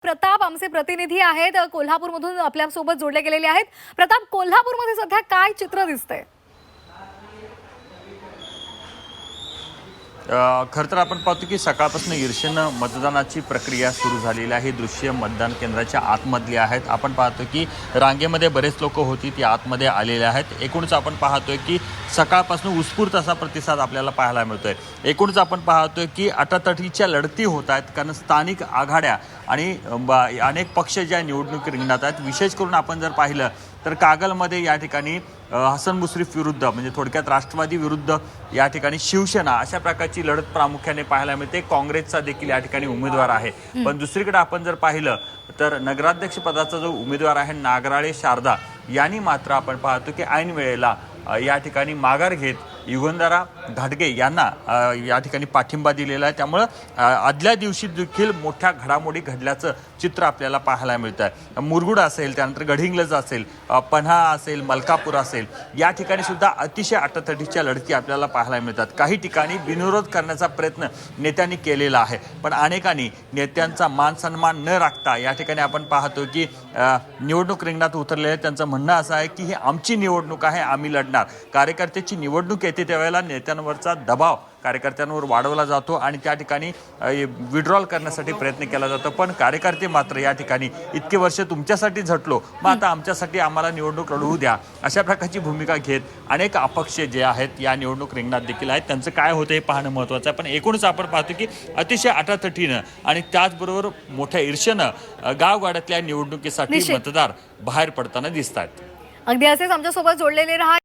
प्रताप आमचे प्रतिनिधी आहेत कोल्हापूरमधून आपल्यासोबत जोडले गेलेले आहेत। प्रताप, कोल्हापूरमध्ये सध्या काय चित्र दिसतंय? खरं तर आपण पाहतो की सकाळपासून ईर्षेनं मतदानाची प्रक्रिया सुरू झालेली आहे। दृश्य मतदान केंद्राच्या आतमधली आहेत। आपण पाहतो की रांगेमध्ये बरेच लोक होती ती आतमध्ये आलेले आहेत। एकूणच आपण पाहतोय की सकाळपासून उत्स्फूर्त असा प्रतिसाद आपल्याला पाहायला मिळतोय। एकूणच आपण पाहतोय की अटातटीच्या लढती होत आहेत, कारण स्थानिक आघाड्या आणि अनेक पक्ष ज्या निवडणूक रिंगणात आहेत। विशेष करून आपण जर पाहिलं तर कागलमध्ये या ठिकाणी हसन मुश्रीफ विरुद्ध, म्हणजे थोडक्यात राष्ट्रवादी विरुद्ध या ठिकाणी शिवसेना, अशा प्रकारची लढत प्रामुख्याने पाहायला मिळते। काँग्रेसचा देखील या ठिकाणी उमेदवार आहे। पण दुसरीकडे आपण जर पाहिलं तर नगराध्यक्ष पदाचा जो उमेदवार आहे नागराळे शारदा यांनी मात्र आपण पाहतो की ऐन वेळेला या ठिकाणी माघार घेत युगंधरा घाटगे यांना या ठिकाणी पाठिंबा दिलेला आहे। त्यामुळे आदल्या दिवशी देखील मोठ्या घडामोडी घडल्याचं चित्र आपल्याला पाहायला मिळतं आहे। मुरगुड असेल, त्यानंतर गडहिंग्लज असेल, पन्हाळा असेल, मलकापूर असेल, या ठिकाणी सुद्धा अतिशय अटातटीच्या लढती आपल्याला पाहायला मिळतात। काही ठिकाणी बिनविरोध करण्याचा प्रयत्न नेत्यांनी केलेला आहे, पण अनेकांनी नेत्यांचा मान सन्मान न राखता या ठिकाणी आपण पाहतो की निवडणूक रिंगणात उतरलेले त्यांचं म्हणणं असं आहे की ही आमची निवडणूक आहे, आम्ही लढणार। कार्यकर्त्याची निवडणूक येते त्यावेळेला नेत्यांवरचा दबाव कार्यकर्त्यांवर वाढवला जातो आणि त्या ठिकाणी विड्रॉल करण्यासाठी प्रयत्न केला जातो। पण कार्यकर्ते मात्र या ठिकाणी इतके वर्ष तुमच्यासाठी झटलो, मग आता आमच्यासाठी आम्हाला निवडणूक लढवू द्या, अशा प्रकारची भूमिका घेत अनेक अपक्ष जे आहेत या निवडणूक रिंगणात देखील आहेत। त्यांचं काय होतं हे पाहणं महत्त्वाचं आहे। पण एकूणच आपण पाहतो की अतिशय अटातटीनं आणि त्याचबरोबर मोठ्या ईर्षेनं गावगाड्यातल्या निवडणुकीसाठी मतदार बाहेर पडताना दिसत आहेत। अगदी असेच आमच्यासोबत जोडलेले राहा।